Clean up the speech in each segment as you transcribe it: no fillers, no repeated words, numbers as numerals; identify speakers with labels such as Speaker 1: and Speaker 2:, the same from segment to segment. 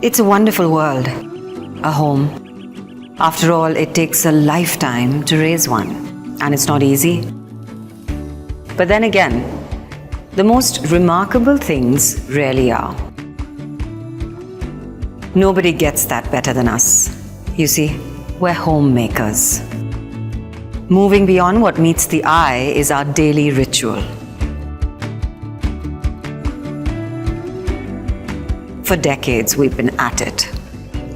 Speaker 1: It's a wonderful world, a home. After all, it takes a lifetime to raise one, and it's not easy. But then again, the most remarkable things really are. Nobody gets that better than us. You see, we're homemakers. Moving beyond what meets the eye is our daily ritual. For decades, we've been at it,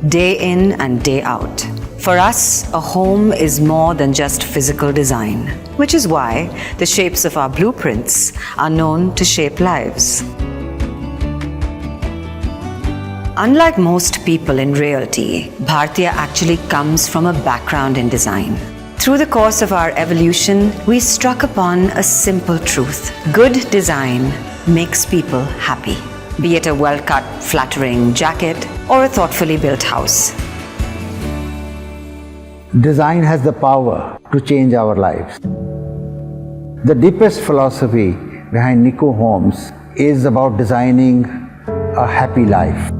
Speaker 1: day in and day out. For us, a home is more than just physical design, which is why the shapes of our blueprints are known to shape lives. Unlike most people in realty, Bhartiya actually comes from a background in design. Through the course of our evolution, we struck upon a simple truth. Good design makes people happy, be it a well-cut, flattering jacket or a thoughtfully built house.
Speaker 2: Design has the power to change our lives. The deepest philosophy behind Niku Homes is about designing a happy life.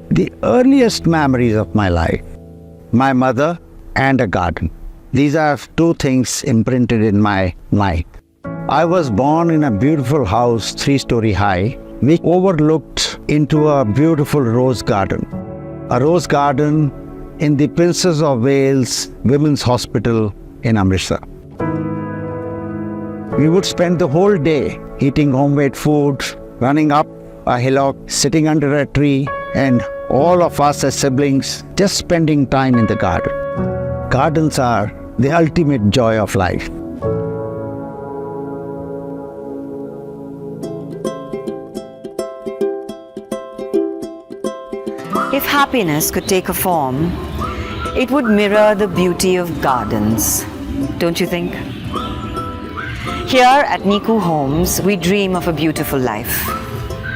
Speaker 2: The earliest memories of my life, my mother and a garden. These are two things imprinted in my mind. I was born in a beautiful house, 3-story high, which overlooked into a beautiful rose garden. A rose garden in the Princess of Wales Women's Hospital in Amritsar. We would spend the whole day eating homemade food, running up a hillock, sitting under a tree, and all of us as siblings just spending time in the garden. Gardens are the ultimate joy of life.
Speaker 1: If happiness could take a form, it would mirror the beauty of gardens, don't you think? Here at Niku Homes, we dream of a beautiful life.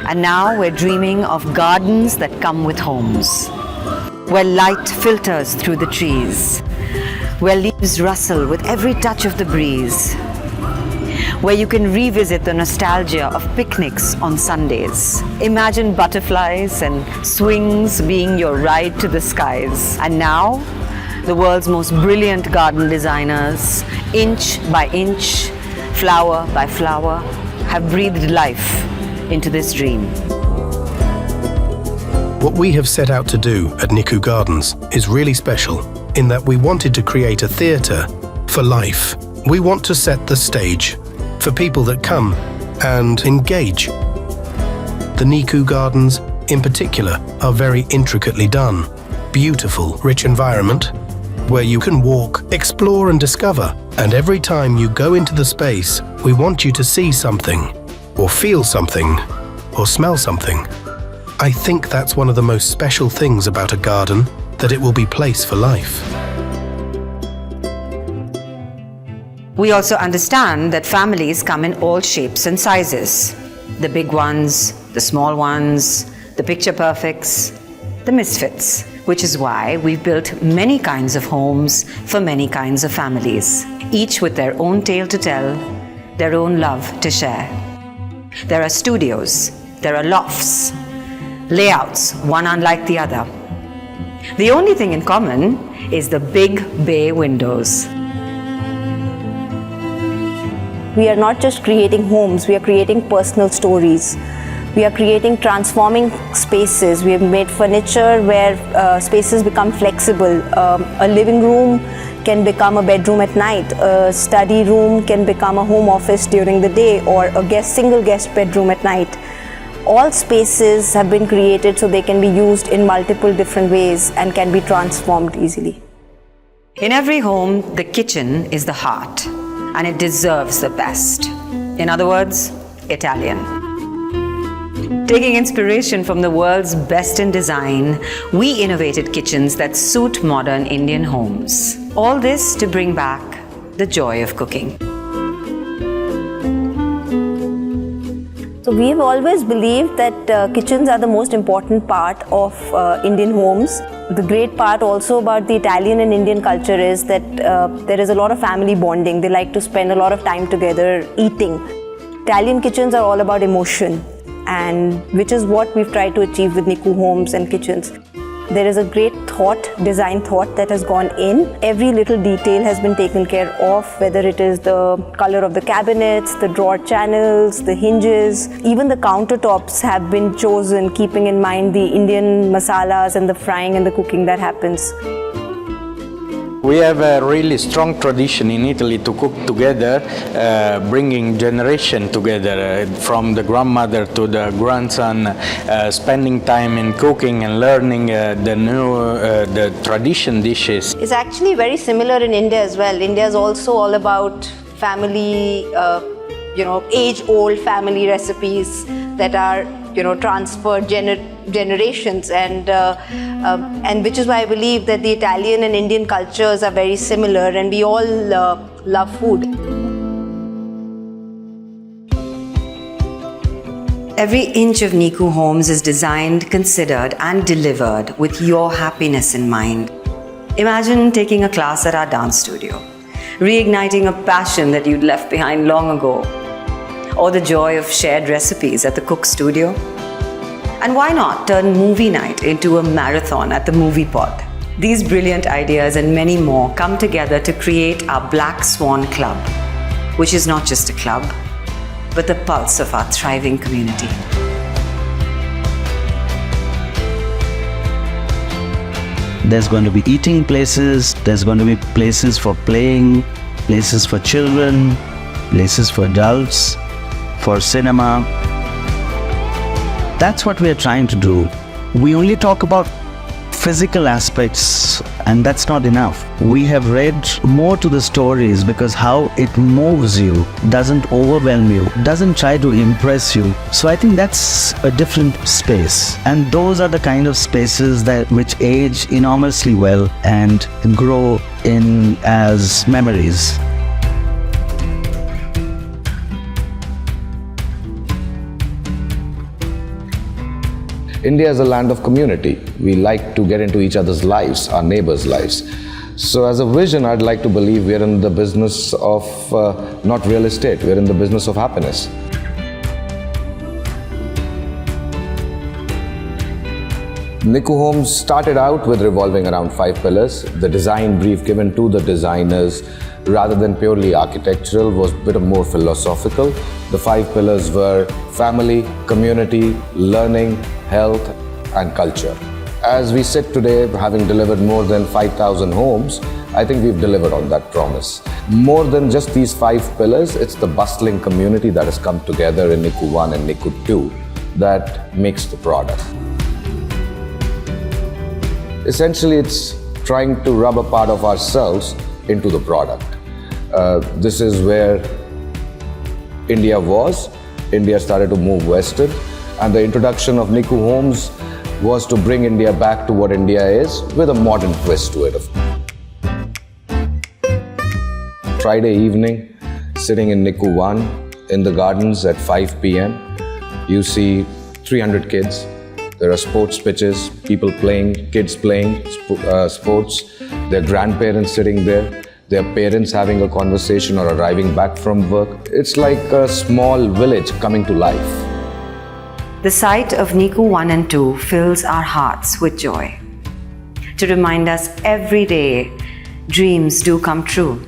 Speaker 1: And now we're dreaming of gardens that come with homes, where light filters through the trees, where leaves rustle with every touch of the breeze, where you can revisit the nostalgia of picnics on Sundays. Imagine butterflies and swings being your ride to the skies. And now, the world's most brilliant garden designers, inch by inch, flower by flower, have breathed life into this dream.
Speaker 3: What we have set out to do at Niku Gardens is really special in that we wanted to create a theatre for life. We want to set the stage for people that come and engage. The Niku Gardens, in particular, are very intricately done. Beautiful, rich environment where you can walk, explore and discover. And every time you go into the space, we want you to see something, or feel something, or smell something. I think that's one of the most special things about a garden, that it will be place for life.
Speaker 1: We also understand that families come in all shapes and sizes. The big ones, the small ones, the picture perfects, the misfits, which is why we've built many kinds of homes for many kinds of families, each with their own tale to tell, their own love to share. There are studios, there are lofts, layouts, one unlike the other. The only thing in common is the big bay windows.
Speaker 4: We are not just creating homes, we are creating personal stories. We are creating transforming spaces. We have made furniture where spaces become flexible. A living room can become a bedroom at night. A study room can become a home office during the day, or a single guest bedroom at night. All spaces have been created so they can be used in multiple different ways and can be transformed easily.
Speaker 1: In every home, the kitchen is the heart, and it deserves the best. In other words, Italian. Taking inspiration from the world's best in design, we innovated kitchens that suit modern Indian homes. All this to bring back the joy of cooking.
Speaker 4: So we've always believed that kitchens are the most important part of Indian homes. The great part also about the Italian and Indian culture is that there is a lot of family bonding. They like to spend a lot of time together eating. Italian kitchens are all about emotion, and which is what we've tried to achieve with Niku Homes and Kitchens. There is a great design thought that has gone in. Every little detail has been taken care of, whether it is the color of the cabinets, the drawer channels, the hinges, even the countertops have been chosen keeping in mind the Indian masalas and the frying and the cooking that happens.
Speaker 5: We have a really strong tradition in Italy to cook together, bringing generation together, from the grandmother to the grandson, spending time in cooking and learning the tradition dishes.
Speaker 4: It's actually very similar in India as well. India is also all about family, age-old family recipes that are, transferred generations, and which is why I believe that the Italian and Indian cultures are very similar, and we all love food.
Speaker 1: Every inch of Niku Homes is designed, considered, and delivered with your happiness in mind. Imagine taking a class at our dance studio, reigniting a passion that you'd left behind long ago, or the joy of shared recipes at the Cook Studio. And why not turn movie night into a marathon at the Movie Pod? These brilliant ideas and many more come together to create our Black Swan Club, which is not just a club, but the pulse of our thriving community.
Speaker 2: There's going to be eating places, there's going to be places for playing, places for children, places for adults, for cinema. That's what we are trying to do. We only talk about physical aspects, and that's not enough. We have read more to the stories because how it moves you, doesn't overwhelm you, doesn't try to impress you. So I think that's a different space. And those are the kind of spaces which age enormously well and grow in as memories.
Speaker 6: India is a land of community. We like to get into each other's lives, our neighbors' lives. So as a vision, I'd like to believe we're in the business of not real estate, we're in the business of happiness. Niku Homes started out with revolving around 5 pillars. The design brief given to the designers, rather than purely architectural, was a bit more philosophical. The 5 pillars were family, community, learning, health, and culture. As we sit today, having delivered more than 5,000 homes, I think we've delivered on that promise. More than just these 5 pillars, it's the bustling community that has come together in Niku 1 and Niku 2 that makes the product. Essentially, it's trying to rub a part of ourselves into the product. This is where India was. India started to move westward, and the introduction of Niku Homes was to bring India back to what India is with a modern twist to it. Friday evening, sitting in Niku 1 in the gardens at 5 p.m., you see 300 kids. There are sports pitches, people playing, kids playing sports, their grandparents sitting there, their parents having a conversation or arriving back from work. It's like a small village coming to life.
Speaker 1: The sight of Niku 1 and 2 fills our hearts with joy, to remind us every day dreams do come true.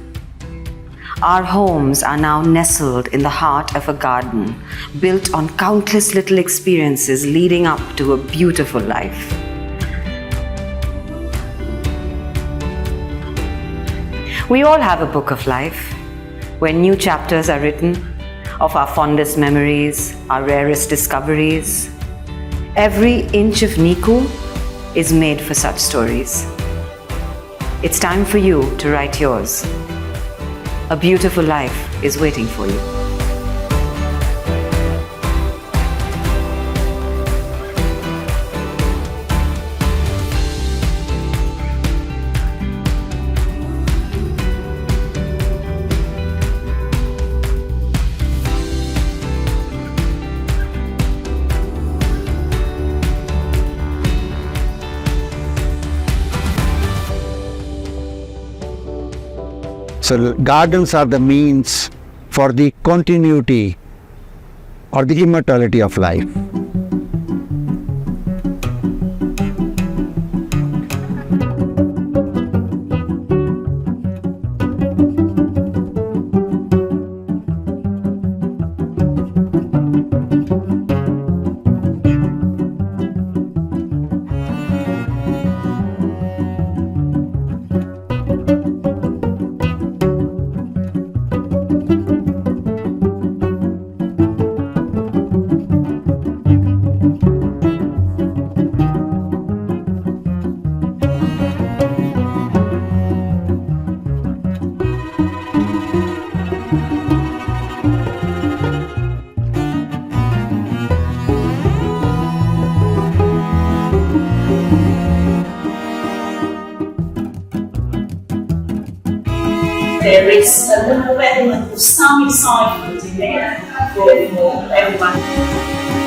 Speaker 1: Our homes are now nestled in the heart of a garden, built on countless little experiences leading up to a beautiful life. We all have a book of life, where new chapters are written of our fondest memories, our rarest discoveries. Every inch of Niku is made for such stories. It's time for you to write yours. A beautiful life is waiting for you.
Speaker 2: So gardens are the means for the continuity or the immortality of life.
Speaker 7: There is a little element of some excitement in there for everyone.